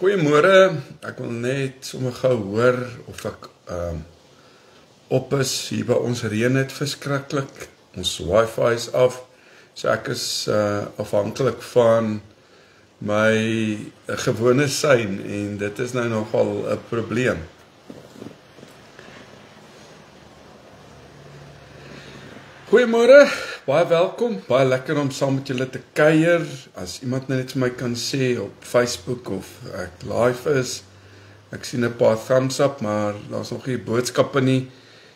Goeiemôre, ek wil net sommer gou hoor of ek op is. Hier by ons reën het verskriklik. Ons wifi is af. So ek is afhanklik van my gewone sein en dit is nou nogal 'n probleem. Goeiemôre, baie welkom, baie lekker om saam met julle te kuier. As iemand net vir my kan sê op Facebook of ek live is, ek sien 'n paar thumbs up, maar daar's nog nie boodskappe nie.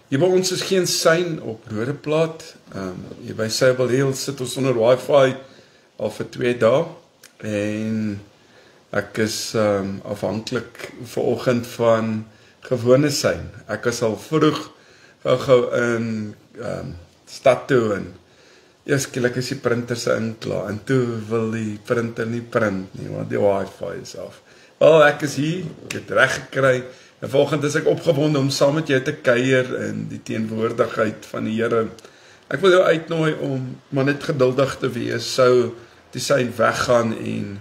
Hier by ons is geen sein op Rodeplaat. Hier by Sable Hill sit ons onder wifi al vir 2 dae en ek is afhanklik vanoggend van gewone sein. Ek is al vroeg gou in stad toe en eers skielik is die printer se inklaar en toe wil die printer nie print nie want die wifi is af. Wel, ek is hier, ek het reg gekry en vanoggend is ek opgewonde om saam met jou te kuier in die teenwoordigheid van die Here. Ek wil jou uitnooi om maar net geduldig te wees, sou die sein weggaan en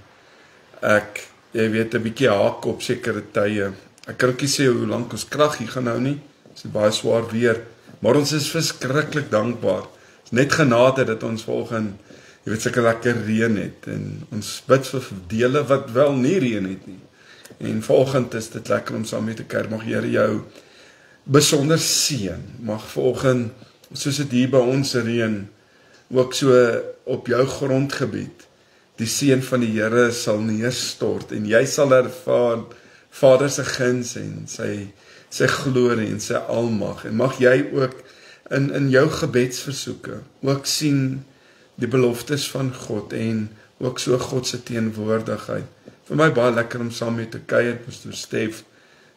ek, jy weet, 'n bietjie haak op sekere tye. Ek kan ook nie sê hoe lank ons krag hier gaan hou nie. Dit is baie swaar weer. Maar ons is verskriklik dankbaar. Het is net genade dat ons vanoggend, jy weet, sulke lekker reën het. En ons bid vir dele wat wel nie reën het nie. En vanoggend is dit lekker om saam met die kerk. Mag Here jou besonder seën. Mag vanoggend, soos dit hier by ons reën, ook so op jou grondgebied, die seën van die Here sal neerstort. En jy sal ervaar Vader se guns en sy glorie en sy almag. En mag jy ook in jou gebedsversoeke ook sien die beloftes van God en ook so God se teenwoordigheid. Vir my baie lekker om saam met te kuier, Pastor Stef.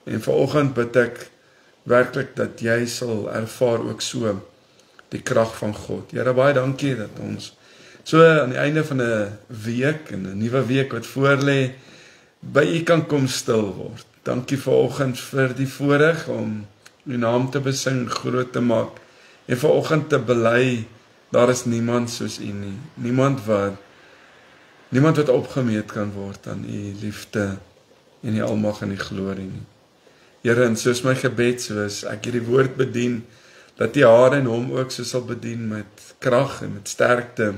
En vanoggend bid ek werklik dat jy sal ervaar ook so die krag van God. Here, baie dankie dat ons so aan die einde van 'n week en 'n nuwe week wat voorlê by U kan kom stil word. Dankie vanoggend vir die voorreg om U naam te besing, groot te maak en vanoggend te bely, daar is niemand soos U nie. Niemand wat opgemeet kan word aan U liefde en die almag en die glorie nie. Here, en soos my gebed soos ek hierdie woord bedien, dat U haar en hom ook so sal bedien met krag en met sterkte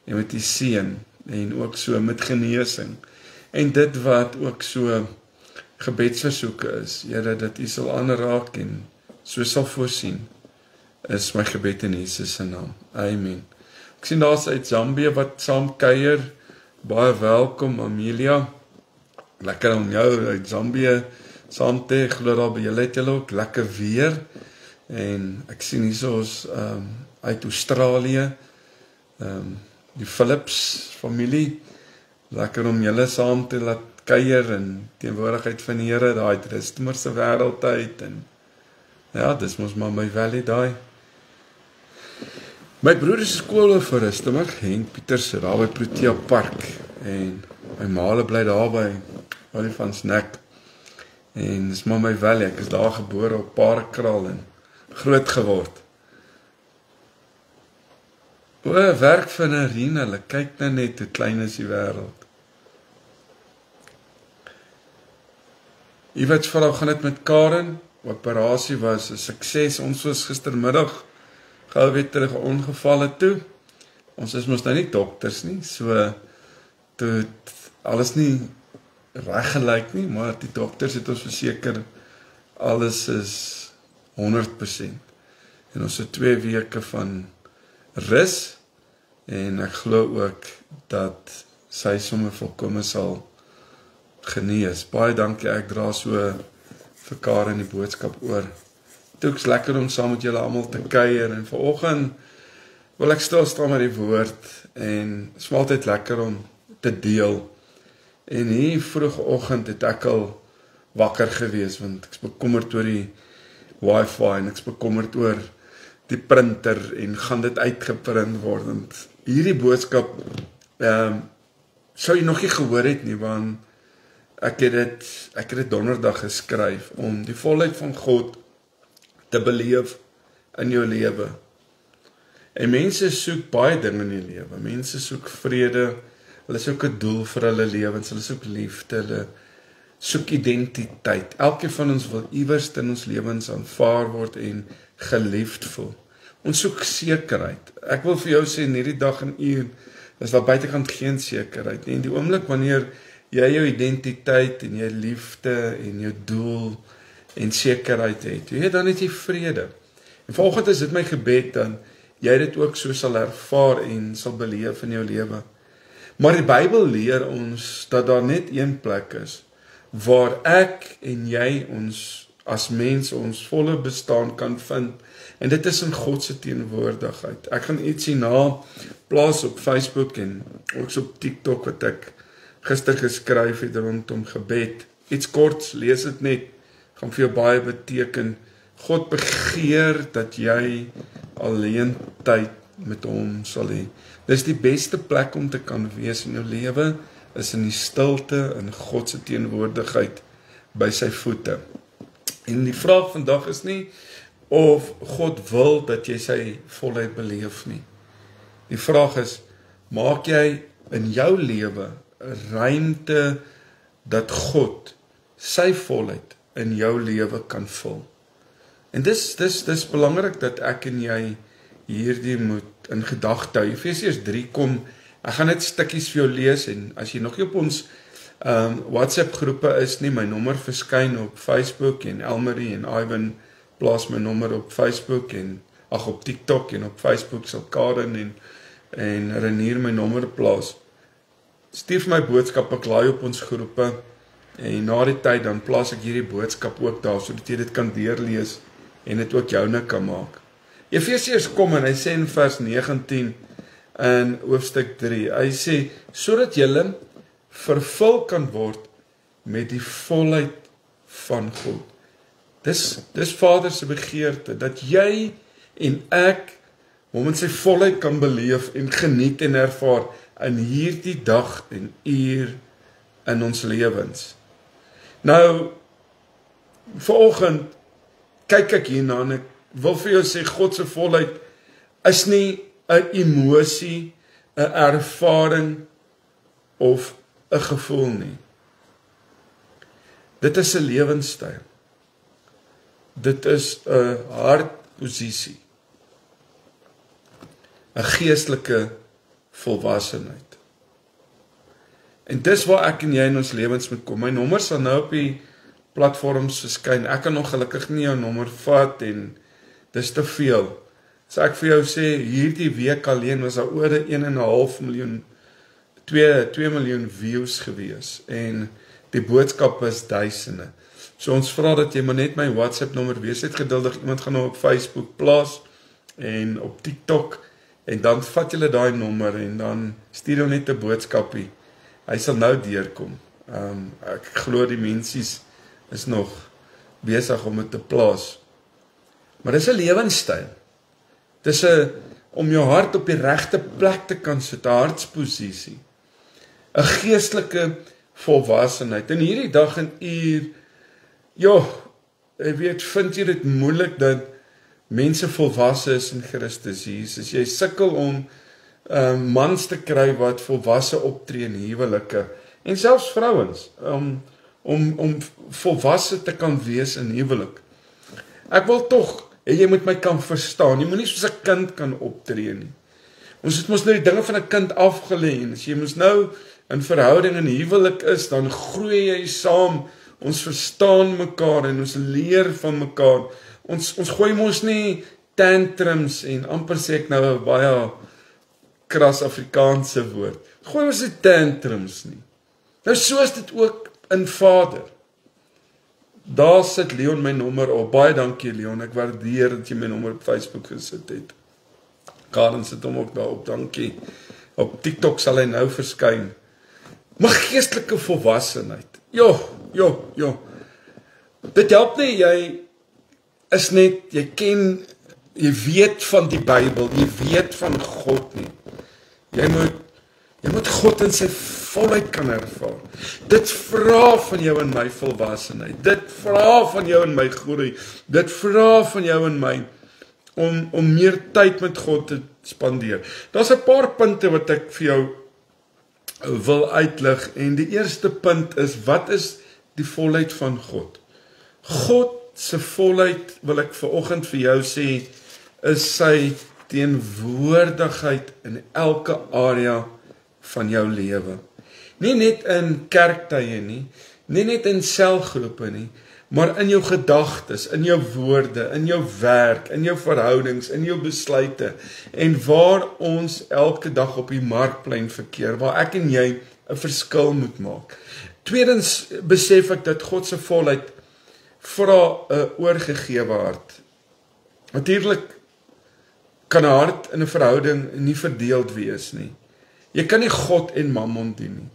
en met die seën en ook so met genesing. En dit wat ook so gebedsversoeke is, Here, dat U sal aanraak en so sal voorsien, is my gebed in Jesus se naam. Amen. Ek sien daar's uit Zambia wat saam kuier. Baie welkom, Amelia. Lekker om jou uit Zambia saam te glo daar by julle, het julle ook lekker weer. En ek sien hiersoos uit Australië, die Phillips familie. Lekker om julle saam te laat kuier in teenwoordigheid van die Here, daai Rustenburg se wêreldtyd en ja, dis mos maar my valley daai. My broer is skool vir Rustenburg, Henk Pieters, daar by Protea Park en my maale bly daar by Olifantsnek en dis maar my valley, ek is daar gebore op Paardekraal en groot geword. O, werk van 'n Rien, hulle kyk nou net hoe klein is die wêreld. Iewers vra gaan dit met Karen, operasie was 'n sukses, ons was gistermiddag gou weer terug ongevalle toe. Ons is mos nou nie dokters nie, so toe alles nie reg gelyk nie, maar die dokters het ons verseker alles is 100%. En ons het 2 weke van rus en ek glo ook dat sy sommer volkome sal genees. Baie dankie, ek dra so vir Karen die boodskap oor. Dit is lekker om saam met julle almal te kuier en vanoggend wil ek stil staan met die woord en dit is altyd lekker om te deel. En hier vroegoggend het ek al wakker gewees want ek is bekommerd oor die wifi en ek is bekommerd oor die printer en gaan dit uitgeprint word. En hierdie boodskap sou jy nog nie gehoor het nie, want ek het dit donderdag geskryf om die volheid van God te beleef in jou lewe. En mense soek baie dinge in die lewe. Mense soek vrede, hulle soek 'n doel vir hulle lewens, hulle soek liefde, soek identiteit. Elkeen van ons wil iewers in ons lewens aanvaar word en geliefd voel. Ons soek sekerheid. Ek wil vir jou sê, in hierdie dag en uur, is daar buitekant geen sekerheid nie. En die oomblik wanneer jy jou identiteit en jou liefde en jou doel en sekerheid het, dan het jy vrede. En vanoggend is dit my gebed dan, jy dit ook so sal ervaar en sal beleef in jou lewe. Maar die Bybel leer ons dat daar net een plek is, waar ek en jy ons as mens ons volle bestaan kan vind, en dit is in God se teenwoordigheid. Ek gaan iets hierna plaas op Facebook en ook op TikTok wat ek gister geskryf het rondom gebed. Iets korts, lees dit net, gaan vir jou baie beteken. God begeer dat jy alleen tyd met hom sal hê. Dis die beste plek om te kan wees in jou lewe, is in die stilte, in God se teenwoordigheid, by sy voete. En die vraag vandag is nie, of God wil dat jy sy volheid beleef nie. Die vraag is, maak jy in jou lewe ruimte dat God sy volheid in jou lewe kan vul? En dis belangrik dat ek en jy hierdie moet in gedagte hou. Efesiërs 3 kom, ek gaan net stukkies vir jou lees, en as jy nog nie op ons WhatsApp groepe is nie, my nommer verskyn op Facebook, en Elmarie en Ivan plaas my nommer op Facebook, en op TikTok, en op Facebook sal Karen en Renier my nommer plaas. Stuur vir my boodskap, ek laai op ons groepe, en na die tyd dan plaas ek hierdie boodskap ook daar, sodat jy dit kan deurlees, en dit ook joune kan maak. Efesiërs kom en hy sê in vers 19 in hoofstuk 3, hy sê, sodat julle vervul kan word met die volheid van God. Dis Vader se begeerte, dat jy en ek hom in sy volheid kan beleef en geniet en ervaar in hierdie dag en uur in ons lewens. Nou, vanoggend kyk ek hierna en ek wil vir jou sê, God se volheid is nie 'n emosie, 'n ervaring of 'n gevoel nie. Dit is 'n lewenstyl. Dit is 'n hartposisie. 'n geestelike volwassenheid. En dis waar ek en jy in ons lewens moet kom. My nommer sal nou op die platforms verskyn. Ek kan nog gelukkig nie jou nommer vat en dis te veel. So ek vir jou sê, hierdie week alleen was daar oor 1,5 miljoen, 2 miljoen views gewees. En die boodskap is duisende. So ons vra dat jy maar net my WhatsApp nommer wees het geduldig. Iemand gaan nou op Facebook plaas en op TikTok. En dan vat julle daai nommer en dan stuur jou net 'n boodskapie. Hy sal nou deurkom. Ek glo die mensies is nog besig om dit te plaas. Maar dis 'n lewenstyl. Dis om jou hart op die regte plek te kan sit, 'n hartsposisie. 'n geestelike volwassenheid. In hierdie dag en uur, jy weet, vind jy dit moeilik dat mense volwasse is in Christus Jesus. Jy sukkel om mans te kry wat volwasse optree in huwelike, en selfs vrouens, om volwasse te kan wees in huwelik. Ek wil tog, jy moet my kan verstaan, jy moet nie soos 'n kind kan optree nie. Ons het mos nou die dinge van 'n kind afgelê, en as jy mos nou in verhouding en huwelik is, dan groei jy saam, ons verstaan mekaar en ons leer van mekaar. Ons gooi mos nie tantrums en amper sê ek nou 'n baie kras Afrikaanse woord. Gooi ons nie tantrums nie. Nou so is dit ook in Vader. Daar sit Leon my nommer op. Baie dankie Leon, ek waardeer dat jy my nommer op Facebook gesit het. Karen sit hom ook daar op, dankie. Op TikTok sal hy nou verskyn. Maar geestelike volwassenheid. Dit help nie, jy is net, jy weet van die Bybel, jy weet van God nie. Jy moet God in sy volheid kan ervaar. Dit vra van jou en my volwassenheid. Dit vra van jou en my groei. Dit vra van jou en my om meer tyd met God te spandeer. Daar's 'n paar punte wat ek vir jou wil uitlig. En die eerste punt is, wat is die volheid van God. God se volheid, wil ek vanoggend vir jou sê, is sy teenwoordigheid in elke area van jou lewe. Nie net in kerktye nie, nie net in selgroepe nie, maar in jou gedagtes, in jou woorde, in jou werk, in jou verhoudings, in jou besluite, en waar ons elke dag op die markplein verkeer, waar ek en jy 'n verskil moet maak. Tweedens besef ek dat God se volheid vra 'n oorgegewe hart. Natuurlik kan 'n hart in 'n verhouding nie verdeeld wees nie. Jy kan nie God en Mammon dien nie.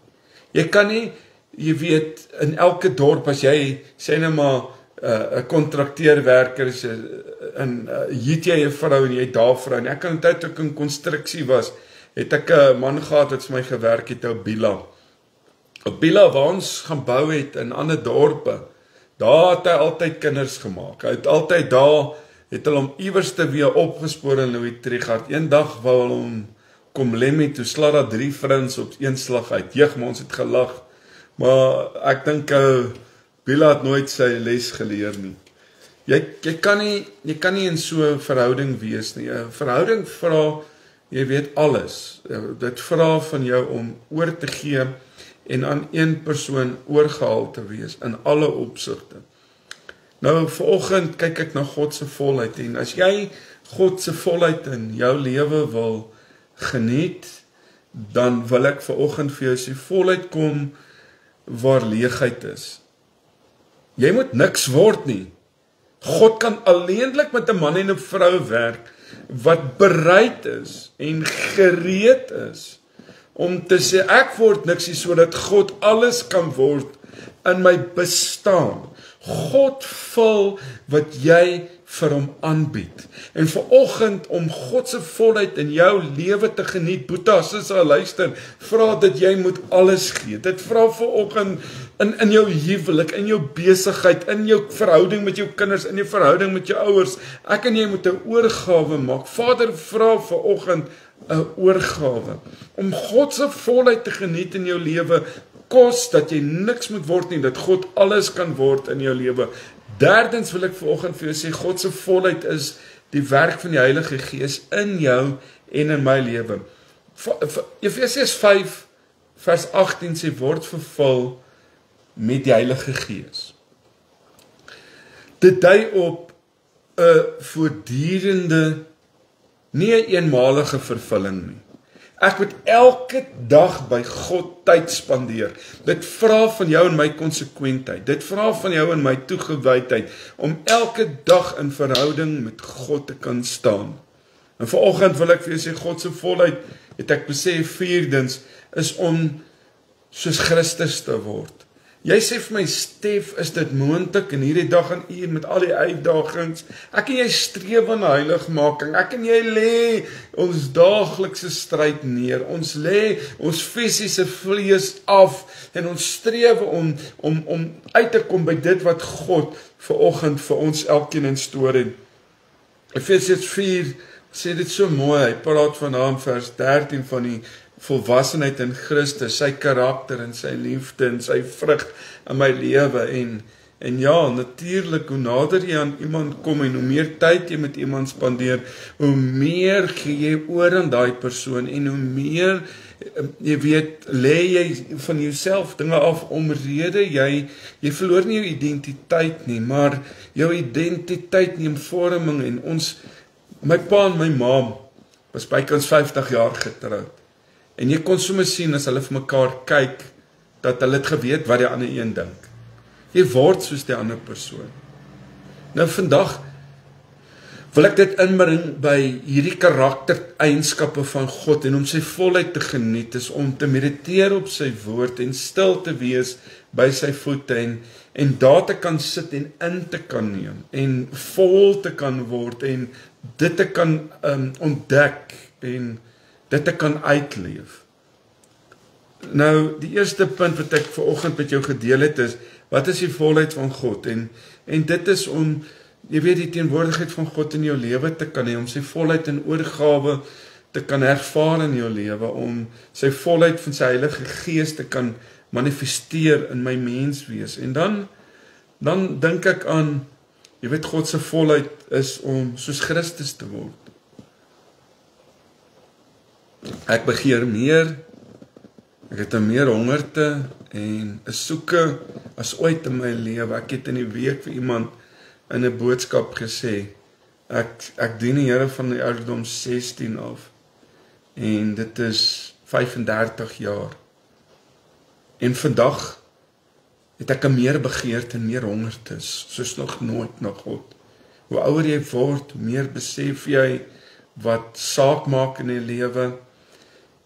Jy kan nie, jy weet, in elke dorp, as jy, sê nou maar, 'n kontrakteerwerker is, het jy 'n vrou en jy het daar vrou, en ek kan onthou toe ek in konstruksie was, het ek 'n man gehad wat vir my gewerk het, op Bila, waar ons gaan bou het in ander dorpe, daar het hy altyd kinders gemaak, hy het altyd daar, het hulle hom iewers te weer opgespoor in Louis Trichardt, een dag wou hulle hom kom lemmy, toe sla daar 3 vrouens op een slag uit, maar ons het gelag, maar ek dink, Bila het nooit sy les geleer nie. Jy kan nie in so 'n verhouding wees nie, 'n verhouding vra, jy weet alles, dit vra van jou om oor te gee, en aan een persoon oorgehaal te wees, in alle opsigte. Nou, vanoggend kyk ek na God se volheid, en as jy God se volheid in jou lewe wil geniet, dan wil ek vanoggend vir jou sê, volheid kom waar leegheid is. Jy moet niks word nie. God kan alleenlik met 'n man en 'n vrou werk, wat bereid is, en gereed is, om te sê, ek word niks nie, sodat God alles kan word in my bestaan. God vul wat jy vir hom aanbied. En vanoggend, om God se volheid in jou lewe te geniet, Boeta, sussie, luister, vra dat jy moet alles gee. Dit vra vanoggend in jou huwelik, in jou besigheid, in jou verhouding met jou kinders, in jou verhouding met jou ouers. Ek en jy moet 'n oorgawe maak. Vader, vra vanoggend 'n oorgawe. Om God se volheid te geniet in jou lewe, kos dat jy niks moet word nie, dat God alles kan word in jou lewe. Derdens wil ek vanoggend vir jou sê, God se volheid is die werk van die Heilige Gees in jou en in my lewe. Efesiërs 5 vers 18 sê, word vervul met die Heilige Gees. Dit dui op 'n voortdurende, nie 'n eenmalige vervulling nie. Ek moet elke dag by God tyd spandeer. Dit vra van jou en my konsekwentheid. Dit vra van jou en my toegewydheid om elke dag in verhouding met God te kan staan. En vanoggend wil ek vir jou sê, God se volheid, het ek besef, vierdens, is om soos Christus te word. Jy sê vir my, Stef, is dit moontlik in hierdie dag en uur met al die uitdagings? Ek en jy streef aan heiligmaking. Ek en jy lê ons daaglikse stryd neer. Ons lê ons fisiese vlees af en ons streef om uit te kom by dit wat God vanoggend vir ons elkeen instoor het. Efesiërs 4 sê dit so mooi. Hy praat van in vers 13 van die volwassenheid in Christus, sy karakter en sy liefde en sy vrug in my lewe, en ja, natuurlik, hoe nader jy aan iemand kom en hoe meer tyd jy met iemand spandeer, hoe meer gee jy oor aan daai persoon, en hoe meer, jy weet, lê jy van jouself dinge af, omrede jy verloor nie jou identiteit nie, maar jou identiteit neem vorming, en my pa en my ma was bykans 50 jaar getroud. En jy kon sommer sien as hulle vir mekaar kyk, dat hulle het geweet wat die ander een dink. Jy word soos die ander persoon. Nou vandag wil ek dit inbring by hierdie karaktereienskappe van God, en om sy volheid te geniet is om te mediteer op sy woord en stil te wees by sy voete, en daar te kan sit en in te kan neem, en vol te kan word, en dit te kan ontdek, en dit te kan uitleef. Nou, die eerste punt wat ek vanoggend met jou gedeel het is, wat is die volheid van God? En dit is om, jy weet, die teenwoordigheid van God in jou lewe te kan hê, om sy volheid in oorgawe te kan ervaar in jou lewe, om sy volheid van sy Heilige Gees te kan manifesteer in my menswees. En dan dink ek aan, jy weet, God se volheid is om soos Christus te word. Ek begeer meer, ek het 'n meer hongerte en 'n soeke as ooit in my lewe. Ek het in die week vir iemand in 'n boodskap gesê, ek dien die Here van die ouderdom 16 af, en dit is 35 jaar. En vandag het ek 'n meer begeerte en meer hongerte, soos nog nooit na God. Hoe ouer jy word, hoe meer besef jy wat saak maak in die lewe,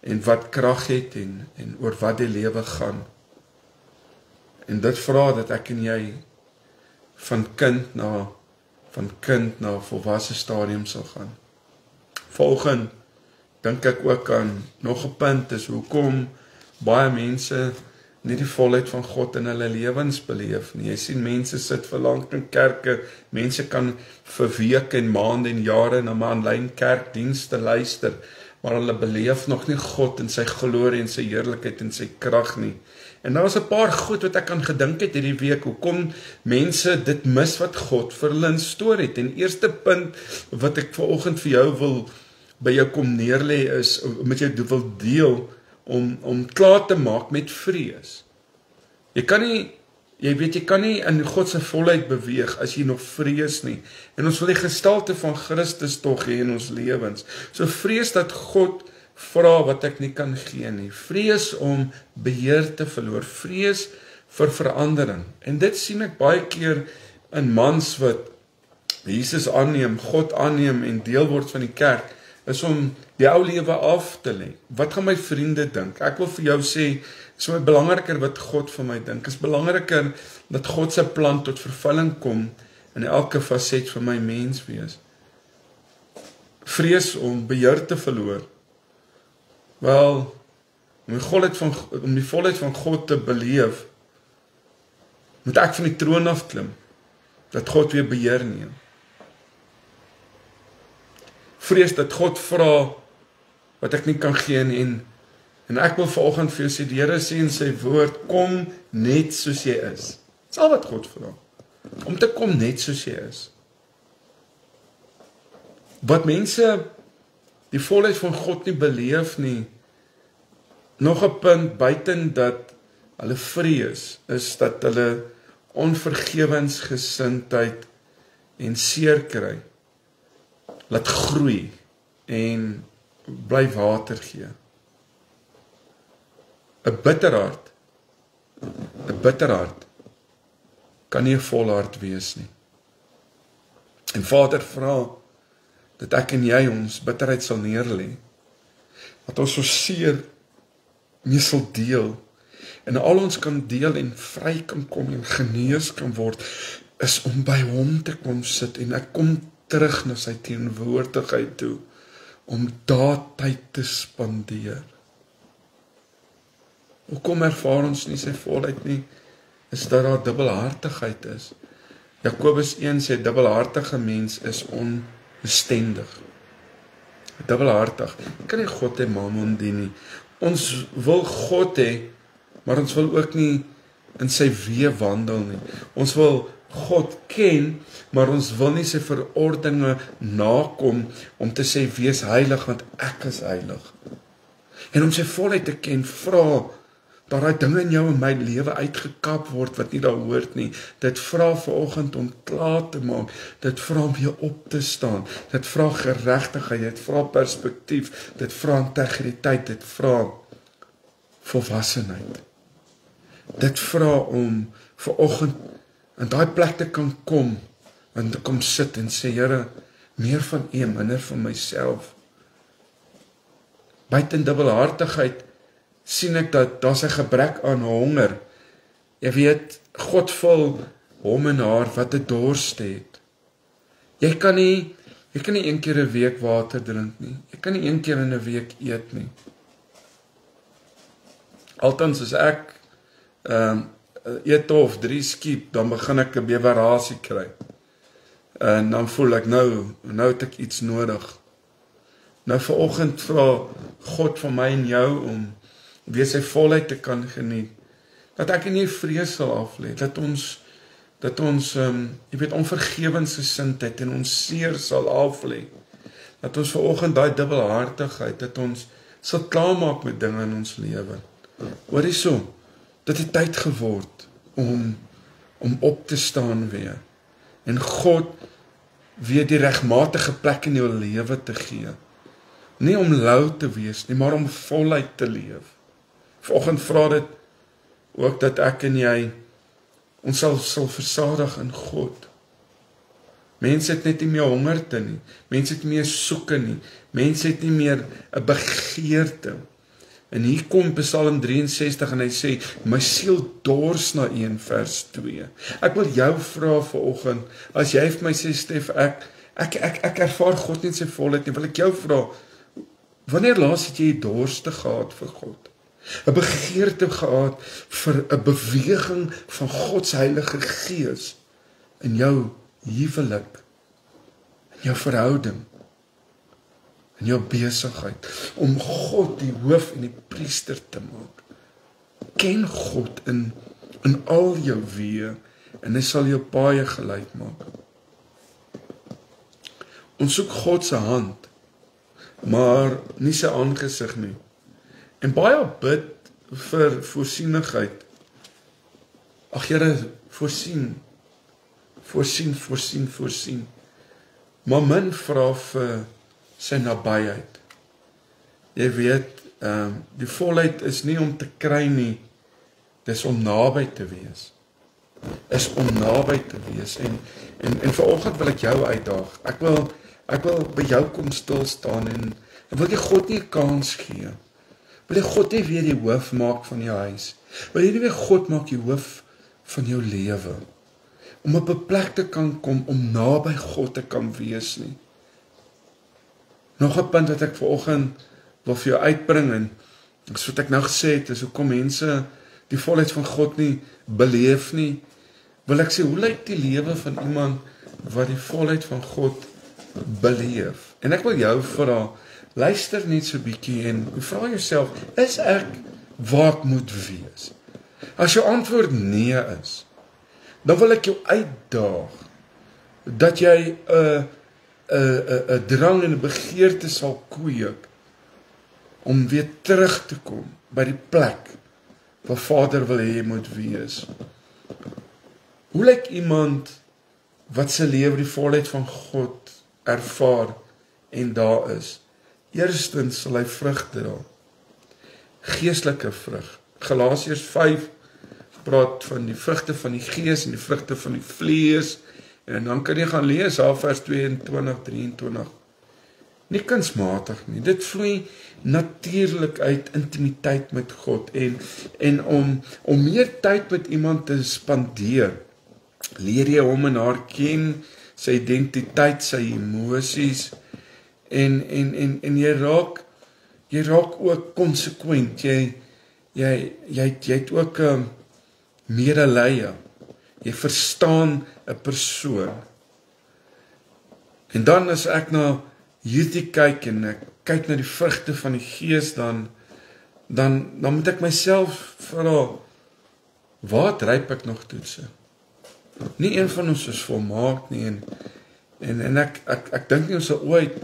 en wat krag het, en oor wat die lewe gaan. En dit vra dat ek en jy van kind na volwasse stadium sal gaan. Volgende dink ek ook aan nog 'n punt is hoekom baie mense nie die volheid van God in hulle lewens beleef nie. Jy sien mense sit vir lank in kerke, mense kan vir weke en maande en jare na 'n aanlyn kerkdienste luister, maar hulle beleef nog nie God en sy glorie en sy heerlikheid en sy krag nie. En daar was 'n paar goed wat ek aan gedink het hierdie week, hoekom mense dit mis wat God vir hulle instoor het. En eerste punt wat ek vanoggend vir jou wil by jou kom neerlê is, met jou wil deel, om klaar te maak met vrees. Jy kan nie in God se volheid beweeg as jy nog vrees nie. En ons wil die gestalte van Christus tog hê in ons lewens. So vrees dat God vra wat ek nie kan gee nie. Vrees om beheer te verloor. Vrees vir verandering. En dit sien ek baie keer in mans wat Jesus aanneem, God aanneem en deel word van die kerk, is om die ou lewe af te lê. Wat gaan my vriende dink? Ek wil vir jou sê, is my belangriker wat God vir my dink. Is belangriker dat God se plan tot vervulling kom in elke faset van my menswees. Vrees om beheer te verloor. Wel, om die volheid van God te beleef, moet ek van die troon af klim, dat God weer beheer neem. Vrees dat God vra wat ek nie kan gee nie, en ek wil vanoggend vir jou sê, die Here sê in sy woord, kom net soos jy is. Dis al wat God vra, om te kom net soos jy is. Wat mense die volheid van God nie beleef nie, nog 'n punt buiten dat hulle vrees, is dat hulle onvergewensgesindheid en seer kry, laat groei en bly water gee. 'n bitter hart kan nie 'n vol hart wees nie. En Vader vra dat ek en jy ons bitterheid sal neerlê, dat ons so seer mee sal deel, en al ons kan deel en vry kan kom en genees kan word, is om by hom te kom sit, en ek kom terug na sy teenwoordigheid toe, om daar tyd te spandeer. Hoekom ervaar ons nie sy volheid nie, is dat daar dubbelhartigheid is. Jakobus 1 sê, dubbelhartige mens is onbestendig. Dubbelhartig, kan nie God en Mammon dien nie. Ons wil God hê, maar ons wil ook nie in sy weë wandel nie. Ons wil God ken, maar ons wil nie sy verordeninge nakom om te sê, wees heilig, want ek is heilig. En om sy volheid te ken, vra dat daai dinge in jou en my lewe uitgekap word, wat nie daar hoort nie. Dit vra vanoggend om klaar te maak, dit vra om weer op te staan, dit vra geregtigheid, dit vra perspektief, dit vra integriteit, dit vra volwassenheid. Dit vra om vanoggend in daai plek te kan kom, en te kom sit en sê, Here, meer van U, minder van myself. Buiten dubbelhartigheid sien ek dat daar's 'n gebrek aan honger. Jy weet, God vul hom en haar wat 'n dorst het. Jy kan nie een keer 'n week water drink nie. Jy kan nie een keer in 'n week eet nie. Althans as ek eet of 3 skiep, dan begin ek 'n bewerasie kry. En dan voel ek nou het ek iets nodig. Nou vanoggend vra God van my en jou om weer sy volheid te kan geniet. Dat ek en jy vrees sal aflê, dat ons jy weet, onvergewensgesindheid en ons seer sal aflê. Dat ons vanoggend daai dubbelhartigheid, dat ons sal klaarmaak met dinge in ons lewe. Hoor hierso, dit het tyd geword om op te staan weer. En God weer die regmatige plek in jou lewe te gee. Nie om lou te wees nie, maar om voluit te leef. Vanoggend vra dit ook dat ek en jy ons sal versadig in God. Mense het net nie meer hongerte nie. Mense het nie meer soeke nie. Mense het nie meer 'n begeerte. En hier kom Psalm 63 en hy sê, my siel dors na U, vers 2. Ek wil jou vra vanoggend, as jy vir my sê, Stef, ek ervaar God nie in sy volheid nie, wil ek jou vra, wanneer laas het jy dorste gehad vir God? 'n begeerte gehad vir 'n beweging van God se Heilige Gees in jou huwelik, in jou verhouding, in jou besigheid, om God die hoof en die priester te maak. Ken God in al jou weë en hy sal jou paaie gelyk maak. Ons soek God se hand, maar nie sy aangesig nie. En baie bid vir voorsienigheid. Ag Here, voorsien. Maar min vra vir sy nabyheid. Jy weet, die volheid is nie om te kry nie, dis om naby te wees. En vanoggend wil ek jou uitdaag. Ek wil by jou kom stil staan en wil jy God nie 'n kans gee. Wil jy God nie weer die hoof maak van jou huis? Wil jy nie weer God maak die hoof van jou lewe? Om op 'n plek te kan kom om naby God te kan wees nie. Nog 'n punt wat ek vanoggend wil vir jou uitbring en dis wat ek nou gesê het, is hoekom mense die volheid van God nie beleef nie. Wil ek sê, hoe lyk die lewe van iemand wat die volheid van God beleef? En ek wil jou vra, luister net so 'n bietjie en vra jouself, is ek waar ek moet wees? As jou antwoord nee is, dan wil ek jou uitdaag dat jy 'n drang en 'n begeerte sal kweek om weer terug te kom by die plek waar Vader wil hê jy moet wees. Hoe lyk iemand wat sy lewe die volheid van God ervaar en daar is? Eerstens sal hy vrug dra. Geestelike vrug. Galasiërs 5 praat van die vrugte van die gees en die vrugte van die vlees. En dan kan jy gaan lees daar vers 22, 23. Nie kunsmatig nie. Dit vloei natuurlik uit intimiteit met God en om meer tyd met iemand te spandeer. Leer jy hom en haar ken, sy identiteit, sy emosies en jy raak ook konsekwent. Jy het ook medelee. Jy verstaan 'n persoon. En dan as ek na hierdie kyk en ek kyk na die vrugte van die Gees, dan moet ek myself vra, waar dryp ek nog toetse? Nie een van ons is volmaak nie en ek dink nie ons sal ooit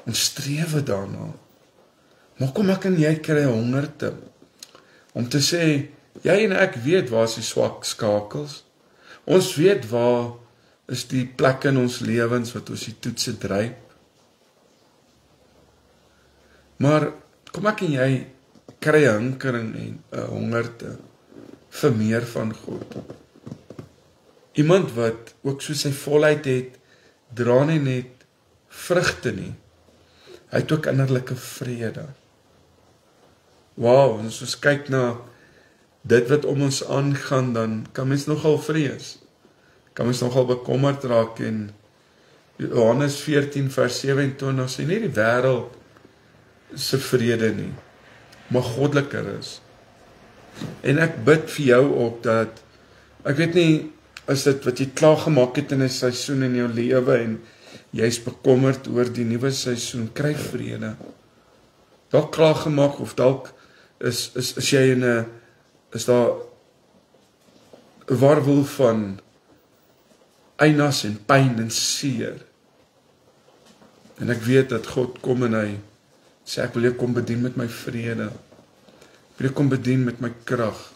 ons strewe daarna. Maar kom ek en jy kry hongerte om te sê, jy en ek weet waar is die swak skakels. Ons weet waar is die plekke in ons lewens wat ons die toetse dryp. Maar kom ek en jy kry 'n hinkering en 'n hongerte vir meer van God. Iemand wat ook so sy volheid het, dra nie net vrugte nie. Hy het ook innerlike vrede. Wow, as ons kyk na dit wat om ons aangaan, dan kan mens nogal vrees. Kan mens nogal bekommerd raak en Johannes 14 vers 27 sê nie die wêreld se vrede nie, maar godliker is. En ek bid vir jou ook dat, ek weet nie, is dit wat jy klaar gemaak het in 'n seisoen in jou lewe en jy's bekommerd oor die nuwe seisoen, kry vrede. Dalk klaar gemaak of dalk is jy is daar 'n warwolf van einas en pyn en seer. En ek weet dat God kom en hy sê, ek wil jou kom bedien met my vrede. Ek wil jou kom bedien met my krag.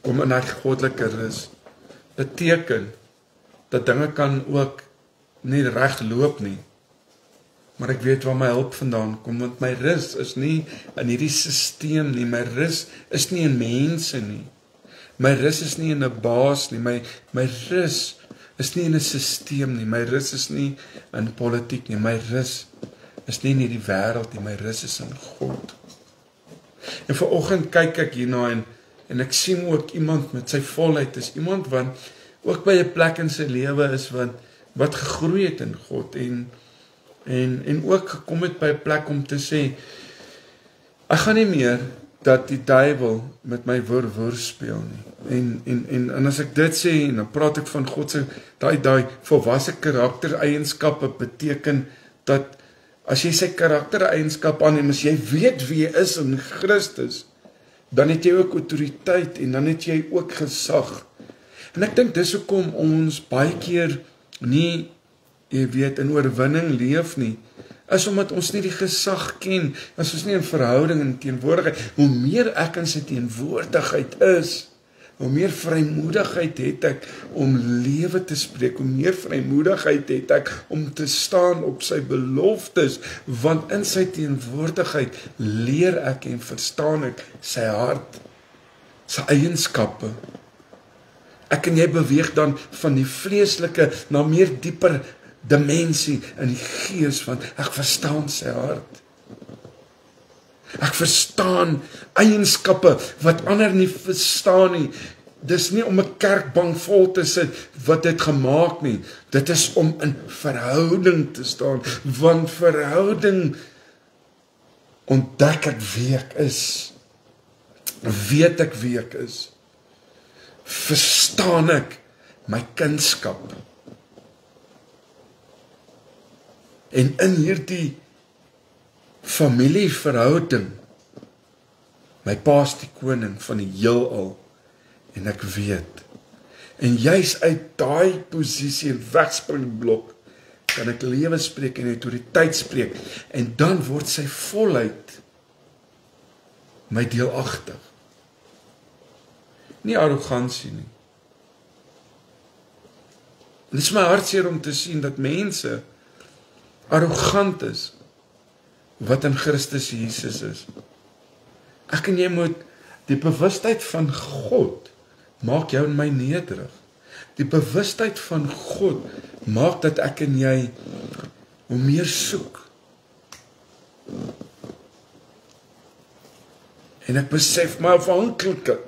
Kom in hy goddelike rus. Beteken dat dinge kan ook nie reg loop nie. Maar ek weet waar my hulp vandaan kom, want my rus is nie in hierdie stelsel nie. My rus is nie in mense nie. My rus is nie in 'n baas nie. My rus is nie in 'n stelsel nie. My rus is nie in politiek nie. My rus is nie in hierdie wêreld nie. My rus is in God. En vanoggend kyk ek hierna en ek sien ook iemand met sy volheid. Is iemand wat ook by 'n plek in sy lewe is wat gegroei het in God en ook gekom het by 'n plek om te sê, ek gaan nie meer dat die duiwel met my woer speel nie. En as ek dit sê, en dan praat ek van God se daai volwasse karaktereienskappe beteken dat as jy sy karaktereienskap aanneem, as jy weet wie jy is in Christus, dan het jy ook autoriteit en dan het jy ook gesag. En ek dink dis hoekom ons baie keer nie, jy weet, in oorwinning leef nie, is omdat ons nie die gesag ken, as ons nie in verhouding en teenwoordigheid, hoe meer ek in sy teenwoordigheid is, hoe meer vrymoedigheid het ek om lewe te spreek, hoe meer vrymoedigheid het ek om te staan op sy beloftes, want in sy teenwoordigheid leer ek en verstaan ek sy hart, sy eienskappe. Ek en jy beweeg dan van die vleeslike na meer dieper dimensie in die gees, want ek verstaan sy hart. Ek verstaan eienskappe wat ander nie verstaan nie. Dis nie om 'n kerkbank vol te sit wat dit gemaak nie. Dit is om in verhouding te staan, want verhouding ontdek ek wie ek is. Weet ek wie ek is. Verstaan ek my kindskap. En in hierdie familieverhouding, my pa is die koning van die heelal, en ek weet, en juis uit daai posisie en wegspringblok, kan ek lewe spreek en autoriteit spreek, en dan word sy volheid my deelagtig. Nie arrogansie nie. En dit is my hartseer om te sien dat mense arrogant is, wat in Christus Jesus is. Ek en jy moet die bewustheid van God maak jou en my nederig. Die bewustheid van God maak dat ek en jy hoe meer soek. En ek besef my afhanklikheid.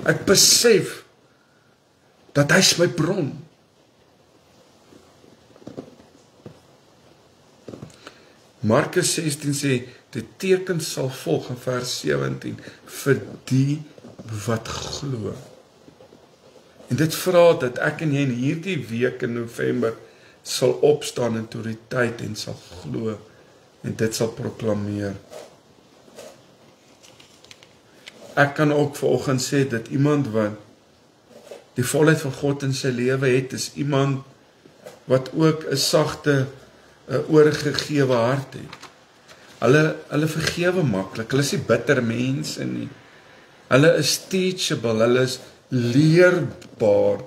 Ek besef dat hy is my bron. Markus 16 sê, die teken sal volg in vers 17, vir die wat glo. En dit vra dat ek en jy in hierdie week in November sal opstaan in autoriteit en sal glo en dit sal proklameer. Ek kan ook vanoggend sê dat iemand wat die volheid van God in sy lewe het, is iemand wat ook 'n sagte, 'n oorgegewe hart het. Hulle vergewe maklik, hulle is nie bitter mense nie. Hulle is teachable, hulle is leerbaar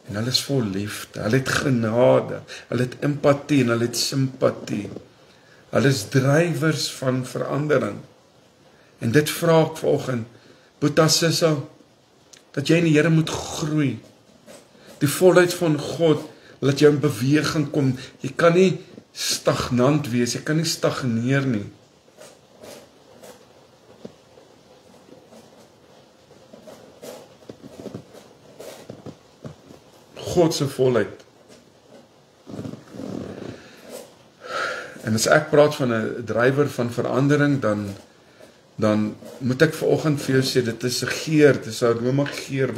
en hulle is vol liefde. Hulle het genade, hulle het empatie en hulle het simpatie. Hulle is drywers van verandering. En dit vra ek vanoggend, Boeta Sissa, dat jy in die Here moet groei. Die volheid van God laat jou in beweging kom. Jy kan nie stagnant wees, jy kan nie stagneer nie. God se volheid. En as ek praat van 'n drywer van verandering, dan moet ek vanoggend vir jou sê, dit is 'n geur, dit is 'n aroma geur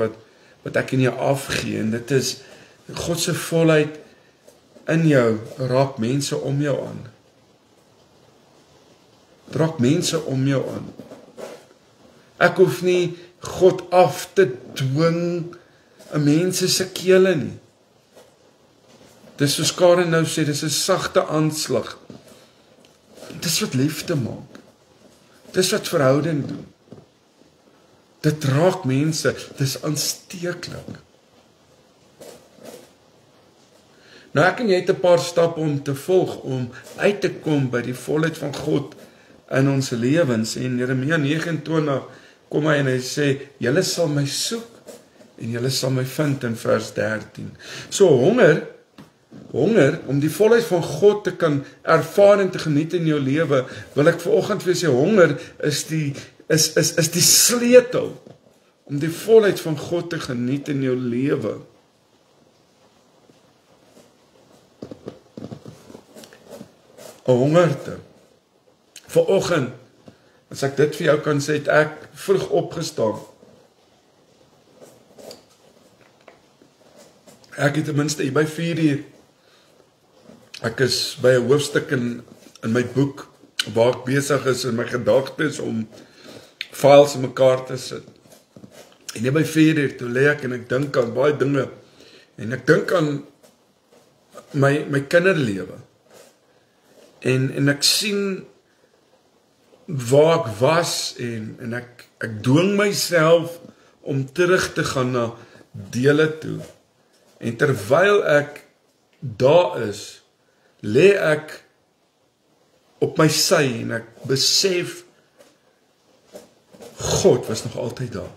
wat ek in jou afgee, en dit is God se volheid in jou, raak mense om jou aan. Raak mense om jou aan. Ek hoef nie God af te dwing 'n mens se kele nie. Dis soos Karen nou sê, dis 'n sagte aanslag. Dis wat liefde maak. Dis wat verhouding doen. Dit raak mense, dis aansteeklik. Nou ek en jy het 'n paar stappe om te volg, om uit te kom by die volheid van God in ons lewens. En Jeremia 29 kom hy en hy sê, julle sal my soek, en julle sal my vind in vers 13. So honger om die volheid van God te kan ervaar en te geniet in jou lewe, wil ek vanoggend vir jou sê, honger is die sleutel om die volheid van God te geniet in jou lewe. 'n Hongerte. Vanoggend, as ek dit vir jou kan sê, het ek vroeg opgestaan. Ek het ten minste hier by 4:00. Ek is by 'n hoofstuk in my boek waar ek besig is in my gedagtes om files in mekaar te sit. En hier by 4:00 toe lê ek en ek dink aan baie dinge. En ek dink aan my kinderlewe. En ek sien waar ek was en ek dwing myself om terug te gaan na dele toe. En terwyl ek daar is, lê ek op my sy en ek besef God was nog altyd daar.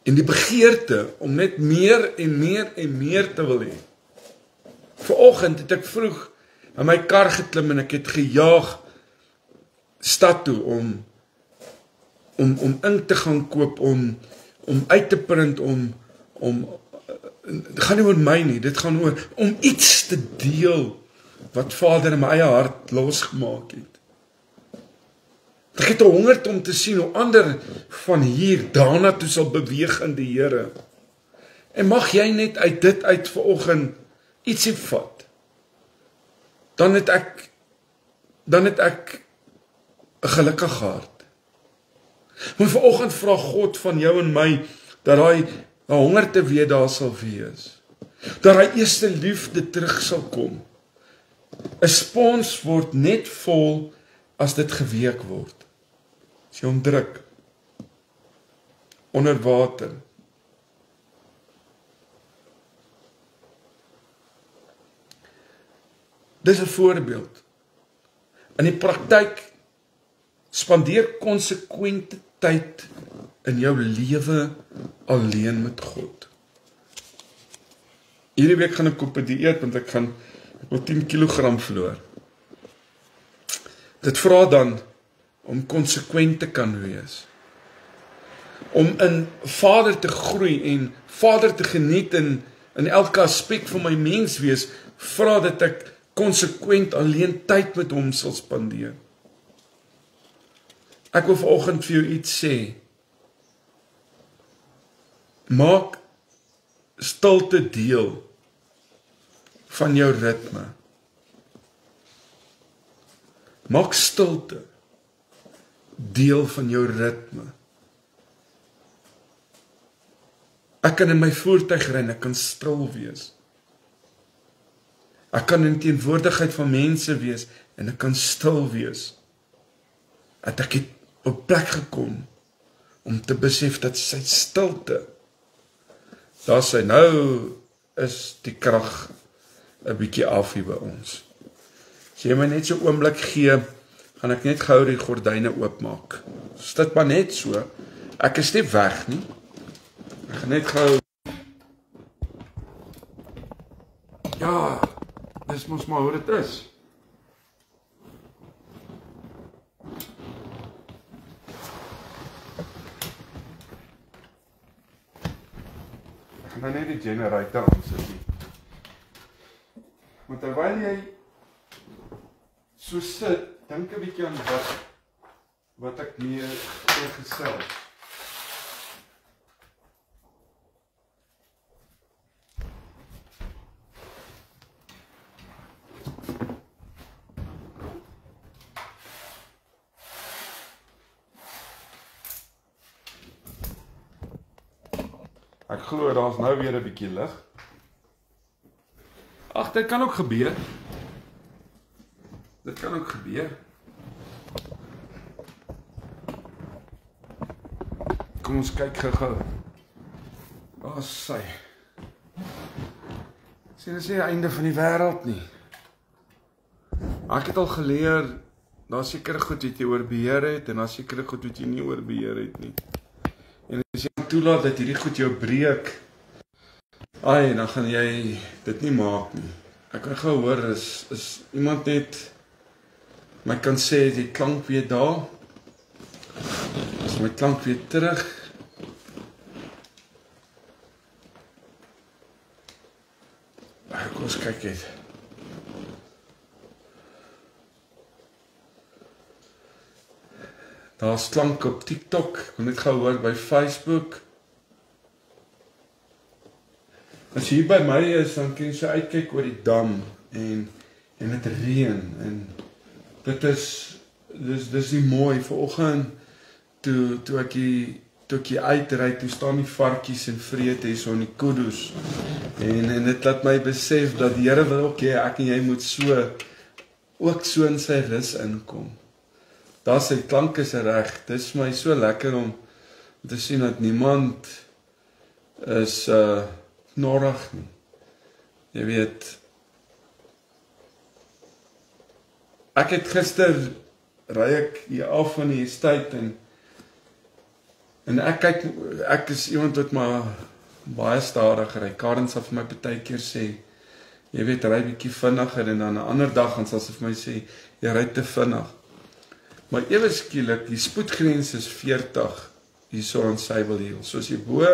En die begeerte om net meer en meer te wil hê. Vanoggend het ek vroeg in my kar geklim en ek het gejaag stad toe om ink te gaan koop, om uit te print, dit gaan nie oor my nie, dit gaan oor om iets te deel wat Vader in my eie hart losgemaak het. Ek het 'n honger om te sien hoe ander van hier daarna toe sal beweeg in die Here. En mag jy net uit dit uit vanoggend ietsie vat. Dan het ek 'n gelukkige hart. Maar vanoggend vra God van jou en my dat daai honger te weer daar sal wees. Dat hy eerste liefde terug sal kom. 'n Spons word net vol as dit geweek word. As jy hom druk onder water. Dis 'n voorbeeld. In die praktyk spandeer konsekwente tyd in jou lewe alleen met God. Hierdie week gaan ek op 'n dieet want ek wil 10 kg verloor. Dit vra dan om konsekwent te kan wees. Om in Vader te groei en Vader te geniet in elke aspek van my mens wees, vra dat ek konsekwent alleen tyd met hom sal spandeer. Ek wil vanoggend vir jou iets sê. Maak stilte deel van jou ritme. Maak stilte deel van jou ritme. Ek kan in my voertuig ry en ek kan stil wees. Ek kan in teenwoordigheid van mense wees en ek kan stil wees. Dat ek het op plek gekom om te besef dat sy stilte, daar sy nou is die krag 'n bietjie af hier by ons. As jy my net so oomblik gee, gaan ek net gou die gordyne oopmaak. Is dit maar net so. Ek is nie weg nie. Ek gaan net gou. Ja, dis mos maar hoe dit is. Ek gaan net die generator aansit. Maar terwyl jy so sit, dink 'n bietjie aan wat ek mee gesels. Ek glo daar's nou weer 'n bietjie lig. Ag, dit kan ook gebeur. Dit kan ook gebeur. Kom ons kyk gou-gou. Daar sy. Sien, dit is nie die einde van die wêreld nie. Ek het al geleer, daar sekere goed wat jy oor beheer het, en daar sekere goed wat jy nie oor beheer het nie. En as jy toelaat dat hierdie goed jou breek, dan gaan jy dit nie maak nie. Ek kan gou hoor, is iemand net my kan sê, die klank weer daar, is my klank weer terug. Kom ons kyk het. Daar is klank op TikTok, ek kon net gou hoor by Facebook. As jy hier by my is, dan kan jy so uitkyk oor die dam, en het reën, en dit is nie mooi. Vanoggend, toe ek hier uitry, toe staan die varkies en vreet hier so in die kuddes, en dit laat my besef dat die Here wil ook hê, ek en jy moet ook so in sy rus inkom. Daar sy klank is reg. Dit is my so lekker om te sien dat niemand is knorrig nie. Jy weet, ek het gister ry ek hier af van die estate en ek is iemand wat maar baie stadig ry. Karen sal vir my partykeer sê, jy weet, ry bietjie vinniger, en dan 'n ander dag gaan sy vir my sê, jy ry te vinnig. Maar ewe skielik, die spoedgrens is 40 hierso aan Sable Hill. So as jy bo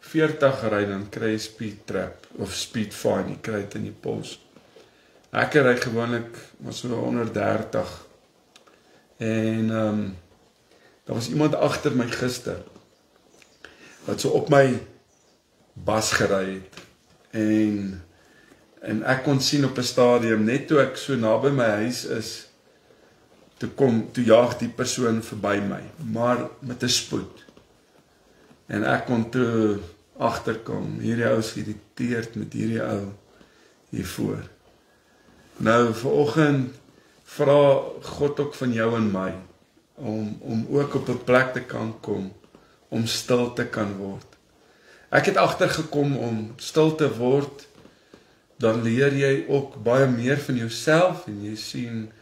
40 ry, dan kry jy speed trap of speed fine, jy kry dit in die pos. Ek ry gewoonlik maar so 130. En daar was iemand agter my gister wat so op my bas gery het. En ek kon sien op 'n stadium, net toe ek so naby my huis is, toe jaag die persoon verby my, maar met 'n spoed. En ek kon toe agterkom, hierdie ou is geïrriteerd met hierdie ou hiervoor. Nou, vanoggend vra God ook van jou en my, om ook op 'n plek te kan kom, om stil te kan word. Ek het agtergekom om stil te word, dan leer jy ook baie meer van jouself, en jy sien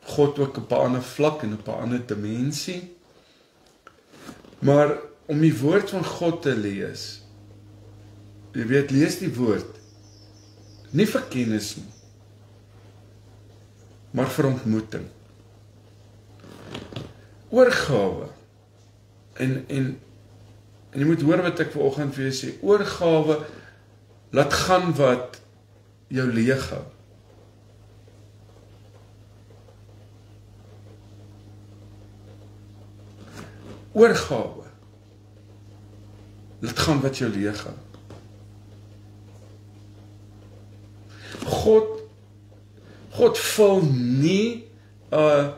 God ook op 'n ander vlak en op 'n ander dimensie. Maar om die woord van God te lees, jy weet, lees die woord, nie vir kennis nie, maar vir ontmoeting. Oorgawe, en jy moet hoor wat ek vanoggend vir jou sê, oorgawe, laat gaan wat jou leeg hou. Oorgawe, laat gaan wat jou leeg hou. God vul nie 'n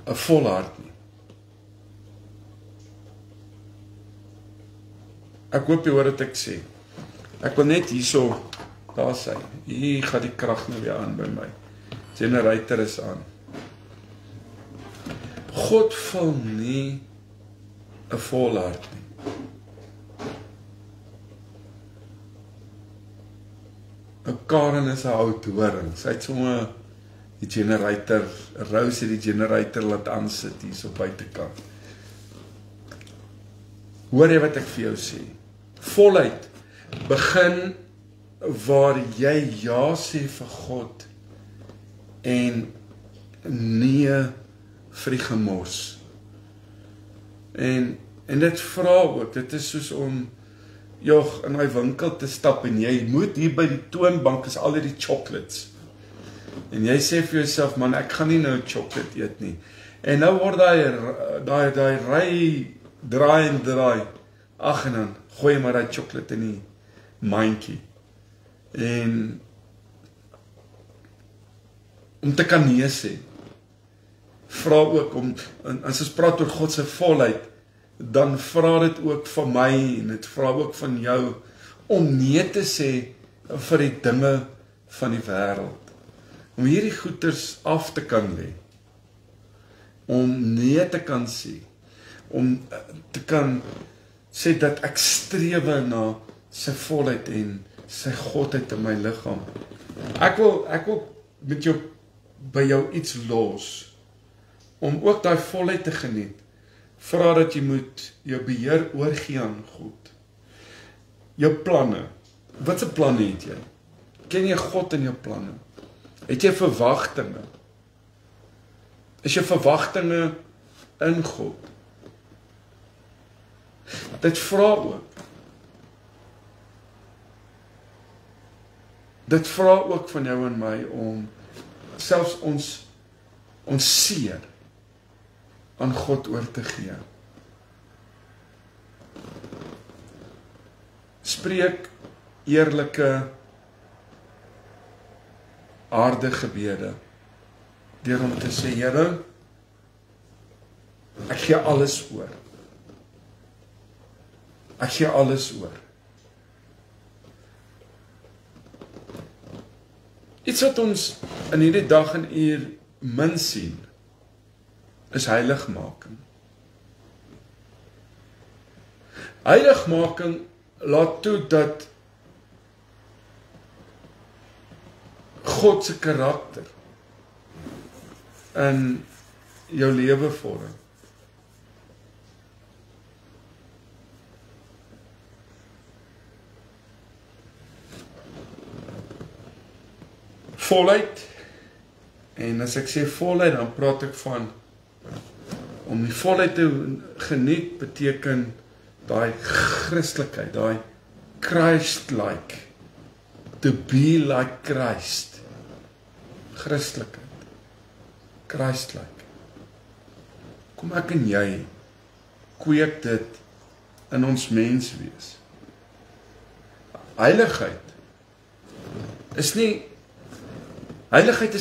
vol hart nie. Ek hoop jy hoor wat ek sê. Ek wil net hierso, daar sê, hier gaan die krag nou weer aan by my. Generator is aan. God vul nie 'n vol hart nie. Karen is 'n oud horing. Sy het sommer die generator, Rose het die generator laat aansit hier so buitekant. Hoor jy wat ek vir jou sê? Volheid begin waar jy ja sê vir God en nee vir die gemors. En dit vra ook, dit is soos om in my winkel te stap en jy moet hier by die toonbank is al die chocolates. En jy sê vir jouself, man, ek gaan nie nou chocolate eet nie. En nou word daai ry draai. Ag, en dan gooi jy maar daai chocolate in die mandjie. En om te kan nee sê, vra ook om, as ons praat oor God se volheid, dan vra dit ook van my en dit vra ook van jou om nee te sê vir die dinge van die wêreld. Om hierdie goeders af te kan lê. Om nee te kan sê. Om te kan sê dat ek strewe na sy volheid en sy godheid in my liggaam. Ek wil met jou by jou iets los om ook daai volheid te geniet. Vra dat jy moet jou beheer oorgee aan God. Jou planne. Wat se planne het jy? Ken jy God in jou planne? Het jy verwagtinge? Is jou verwagtinge in God? Dit vra ook. Dit vra ook van jou en my om selfs ons seer aan God oor te gee. Spreek eerlike, aardige gebede deur om te sê, Here, ek gee alles oor. Ek gee alles oor. Iets wat ons in hierdie dag en uur min sien, is heiligmaking. Heiligmaking laat toe dat God se karakter in jou lewe vorm. Volheid, en as ek sê volheid, dan praat ek van om die volheid te geniet beteken daai Christelikheid, daai Christ-like, to be like Christ, Christelikheid, Christ-like. Kom ek en jy kweek dit in ons menswees. Heiligheid is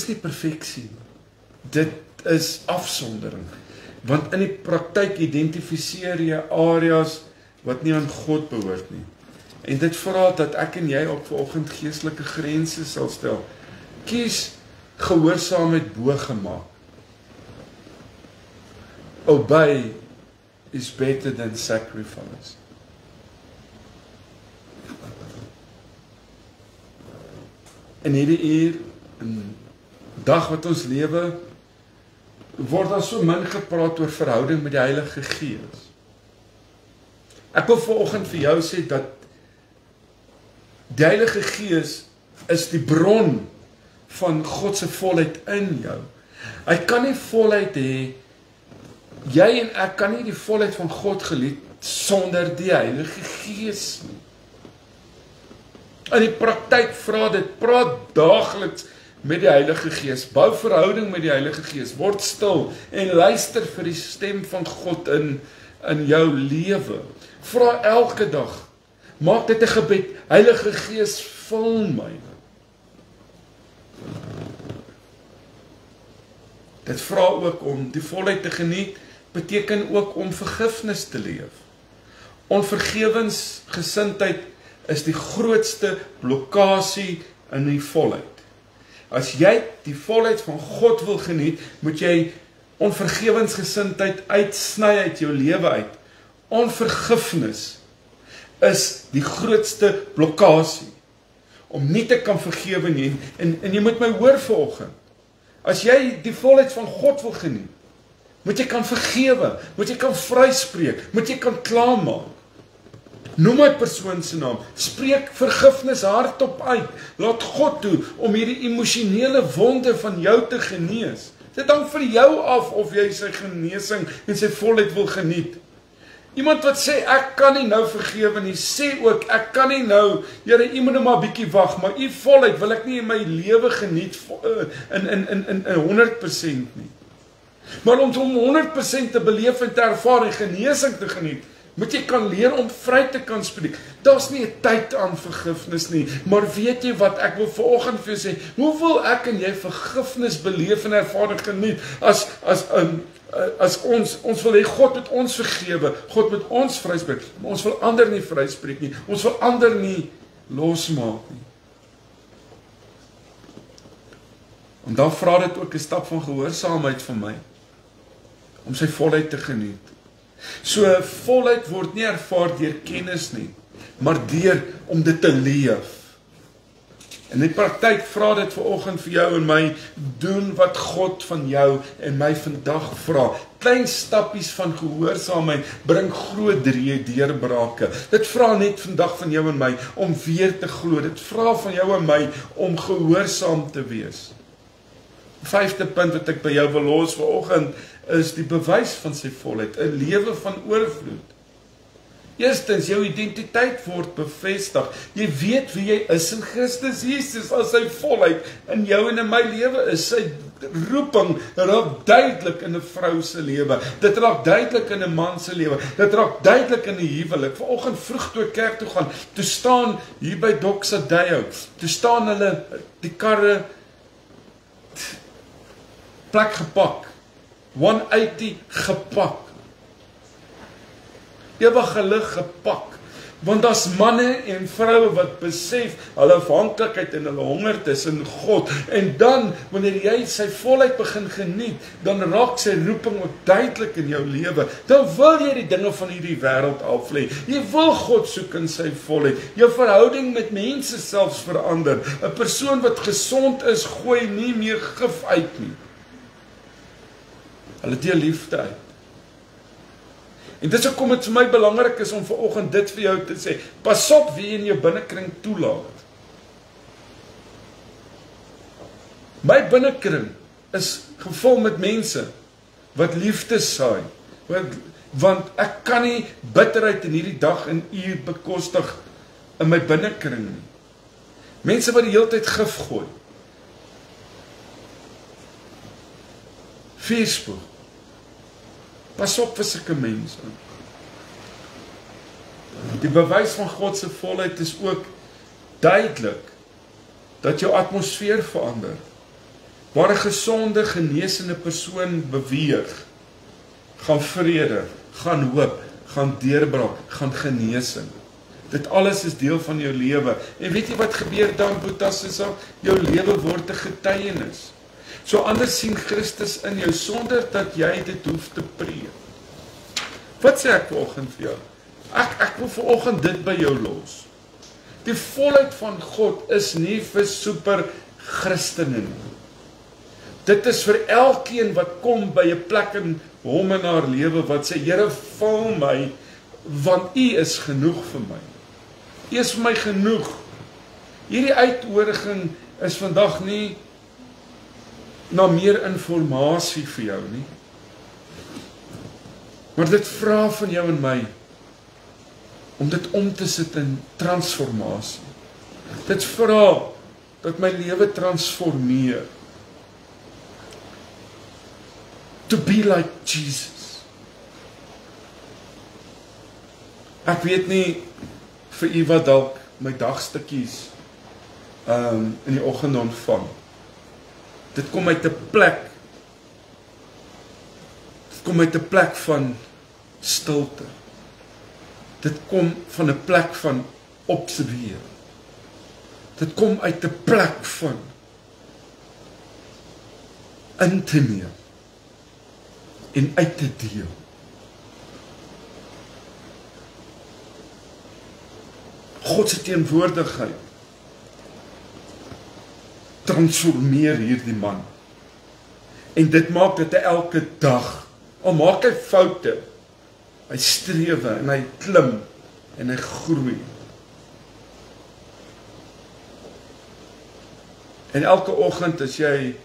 nie perfeksie. Dit is afsondering. Want in die praktyk identifiseer jy areas wat nie aan God behoort nie. En dit vra dat ek en jy op vanoggend geestelike grense sal stel. Kies gehoorsaamheid bo gemaak. Obey is better than sacrifice. In hierdie uur, in dag wat ons lewe, word daar so min gepraat oor verhouding met die Heilige Gees. Ek wil vanoggend vir jou sê dat die Heilige Gees is die bron van God se volheid in jou. Hy kan nie volheid hê, jy en ek kan nie die volheid van God geniet sonder die Heilige Gees nie. In die praktyk vra dit, praat daagliks met die Heilige Gees, bou verhouding met die Heilige Gees, word stil en luister vir die stem van God in jou lewe. Vra elke dag, maak dit 'n gebed, Heilige Gees, vul my. Dit vra ook om die volheid te geniet, beteken ook om vergifnis te leef. Onvergewensgesindheid is die grootste blokkade in die volheid. As jy die volheid van God wil geniet, moet jy onvergewensgesindheid uitsny uit jou lewe uit. Onvergifnis is die grootste blokkade om nie te kan vergewe nie. En jy moet my hoor vanoggend. As jy die volheid van God wil geniet, moet jy kan vergewe, moet jy kan vryspreek, moet jy kan klaarmaak. Noem my persoon se naam, spreek vergifnis hardop uit, laat God toe om hierdie emosionele wonde van jou te genees. Dit hang vir jou af of jy sy genesing en sy volheid wil geniet. Iemand wat sê, ek kan nie nou vergewe nie, sê ook, ek kan nie nou, Here, u moet nou maar 'n bietjie wag, maar u volheid wil ek nie in my lewe geniet in 100% nie. Maar om 100% te beleef en te ervaar en genesing te geniet, moet jy kan leer om vry te kan spreek. Daar's nie 'n tyd aan vergifnis nie, maar weet jy wat, ek wil vanoggend vir jou sê, hoe wil ek en jy vergifnis beleef en ervaar en geniet, as as ons wil hê God moet ons vergewe, God moet ons vryspreek, maar ons wil ander nie vryspreek nie, ons wil ander nie losmaak nie. En dan vra dit ook 'n stap van gehoorsaamheid van my, om sy volheid te geniet. So volheid word nie ervaar deur kennis nie, maar deur om dit te leef. In die praktyk vra dit vanoggend vir jou en my, doen wat God van jou en my vandag vra. Klein stappies van gehoorsaamheid bring groot deurbrake. Dit vra net vandag van jou en my om weer te glo. Dit vra van jou en my om gehoorsaam te wees. 5de punt wat ek by jou wil los vanoggend is die bewys van sy volheid, 'n lewe van oorvloed. Eerstens, jou identiteit word bevestig. Jy weet wie jy is in Christus Jesus as sy volheid in jou en in my lewe is. Sy roeping raak duidelik in 'n vrou se lewe. Dit raak duidelik in 'n man se lewe. Dit raak duidelik in 'n huwelik. Vanoggend vroeg toe ek kerk toe gaan, toe staan hier by Doxadeo, toe staan hulle die karre plek gepak. 180 gepak. Ewige lig gepak. Want daar's manne en vroue wat besef hulle afhanklikheid en hulle honger tussen God. En dan, wanneer jy sy volheid begin geniet, dan raak sy roeping ook duidelik in jou lewe. Dan wil jy die dinge van hierdie wêreld af lê. Jy wil God soek in sy volheid. Jou verhouding met mense selfs verander. 'n Persoon wat gesond is, gooi nie meer gif uit nie. Hulle deel liefde uit. En dis hoekom dit vir my belangrik is om vanoggend dit vir jou te sê. Pas op wie in jou binnekring toelaat. My binnekring is gevul met mense wat liefde saai. Want ek kan nie bitterheid in hierdie dag en uur bekostig in my binnekring nie. Mense wat die hele tyd gif gooi. Facebook. Pas op vir sulke mense. Die bewys van God se volheid is ook duidelik dat jou atmosfeer verander. Waar 'n gesonde, genesende persoon beweeg, gaan vrede, gaan hoop, gaan deurbraak, gaan genesing. Dit alles is deel van jou lewe. En weet jy wat gebeur dan, Boetas, is al jou lewe word 'n getuienis. So anders sien Christus in jou sonder dat jy dit hoef te preek. Wat sê ek vanoggend vir jou? Ek wil vanoggend dit by jou los. Die volheid van God is nie vir super Christene nie. Dit is vir elkeen wat kom by 'n plek in hom en haar lewe wat sê, Here, vul my, want U is genoeg vir my. U is vir my genoeg. Hierdie uitnodiging is vandag nie na meer informasie vir jou nie. Maar dit vra van jou en my om dit om te sit in transformasie. Dit vra dat my lewe transformeer. To be like Jesus. Ek weet nie vir u wat dalk my dagstukkies in die oggend ontvang. Dit kom uit 'n plek. Dit kom uit 'n plek van stilte. Dit kom van 'n plek van observeer. Dit kom uit 'n plek van in te neem en uit te deel. God se teenwoordigheid transformeer hierdie man. En dit maak dit elke dag. Al maak hy foute, hy strewe en hy klim en hy groei. En elke oggend as jy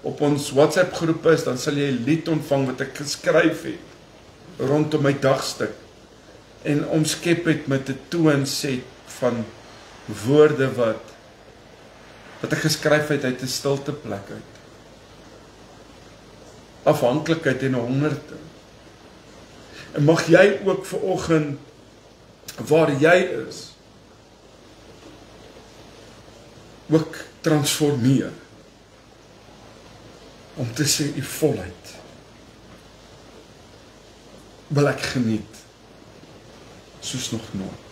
op ons WhatsApp groep is, dan sal jy 'n lied ontvang wat ek geskryf het rondom my dagstuk en omskep het met 'n toonset van woorde wat ek geskryf het uit 'n stilte plek uit. Afhanklikheid en hongerte. En mag jy ook vanoggend waar jy is ook transformeer om te sê u volheid wil ek geniet soos nog nooit.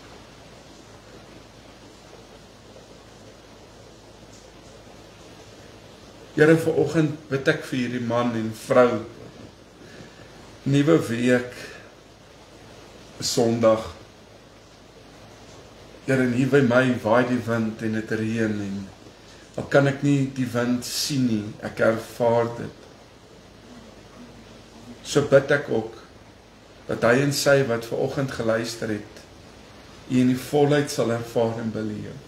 Here, vanoggend bid ek vir hierdie man en vrou, nuwe week, Sondag. Here, hier by my waai die wind en dit reën en al kan ek nie die wind sien nie, ek ervaar dit. So bid ek ook dat hy en sy wat vanoggend geluister het, U in die volheid sal ervaar en beleef.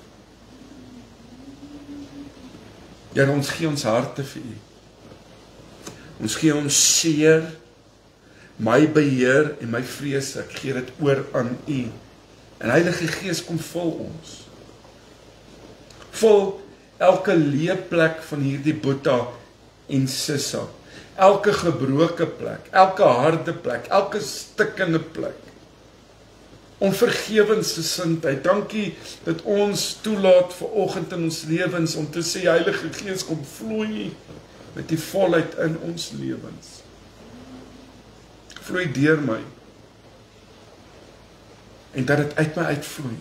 Here, ons gee ons harte vir U. Ons gee ons seer, my beheer en my vrees, ek gee dit oor aan U. En Heilige Gees, kom vul ons. Vul elke leeplek van hierdie Boeta en Sissa. Elke gebroke plek, elke harde plek, elke stikkende plek. Onvergewensgesindheid. Dankie dat ons toelaat vanoggend in ons lewens om te sê, Heilige Gees, kom vloei met die volheid in ons lewens. Vloei deur my. En dat dit uit my uitvloei.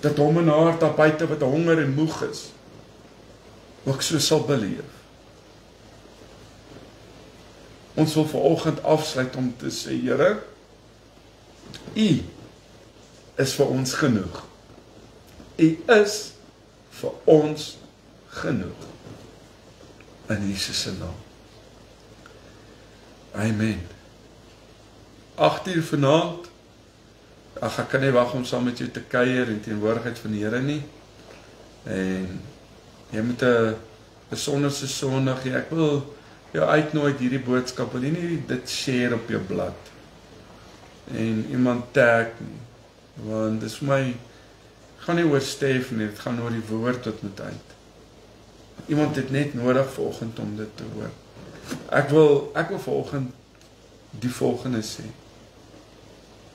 Dat hom en haar daar buite wat honger en moeg is, ook so sal beleef. Ons wil vanoggend afsluit om te sê, Here, U is vir ons genoeg. U is vir ons genoeg. In Jesus se naam. Amen. 8:00 vanaand. Ag, ek kan nie wag om saam met jou te kuier in teenwoordigheid van die Here nie. En jy moet 'n besonderse Sondag hê. Ek wil jou uitnooi hierdie boodskap, wil jy nie dit share op jou blad en iemand tag nie, want dis vir my gaan nie oor Stef nie, dit gaan oor die woord wat moet uit. Iemand het net nodig vanoggend om dit te hoor. Ek wil vanoggend die volgende sê.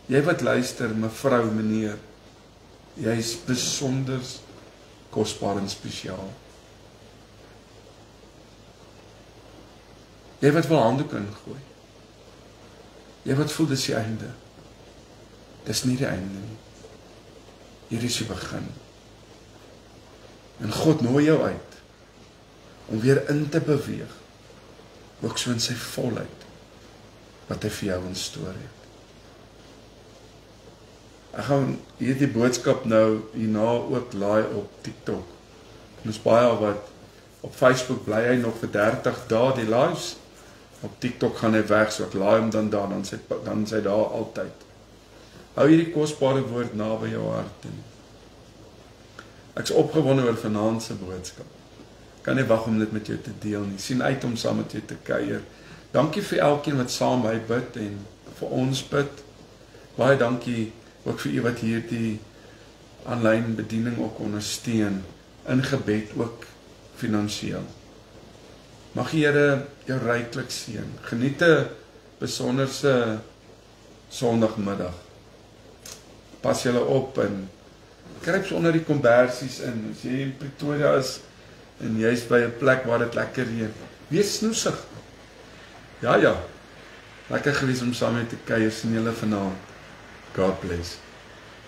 Jy wat luister, mevrou, meneer, jy is besonder kosbaar en spesiaal. Jy wat wil handdoek ingooi. Jy wat voel dis die einde. Dis nie die einde nie. Hier is die begin. En God nooi jou uit om weer in te beweeg, ook so in sy volheid, wat hy vir jou instoor het. Ek gaan hierdie boodskap nou hierna ook laai op TikTok. En ons baie wat op Facebook bly hy nog vir 30 dae die lives. Op TikTok gaan hy weg, so ek laai hom dan daar, dan sy daar altyd. Hou hierdie kosbare woord naby jou hart. Ek is opgewonde oor vanaand se boodskap. Kan nie wag om dit met jou te deel nie. Sien uit om saam met jou te kuier. Dankie vir elkeen wat saam my bid en vir ons bid. Baie dankie ook vir u wat hierdie aanlyn bediening ook ondersteun, in gebed ook finansiëel. Mag die Here jou ryklik seën. Geniet 'n besonderse Sondagmiddag. Pas julle op en kruip so onder die kombersies in. As jy in Pretoria is en jy's by 'n plek waar dit lekker reën, wees snoesig. Ja. Lekker gewees om saam met te kuier, sien julle vanaand. God bless.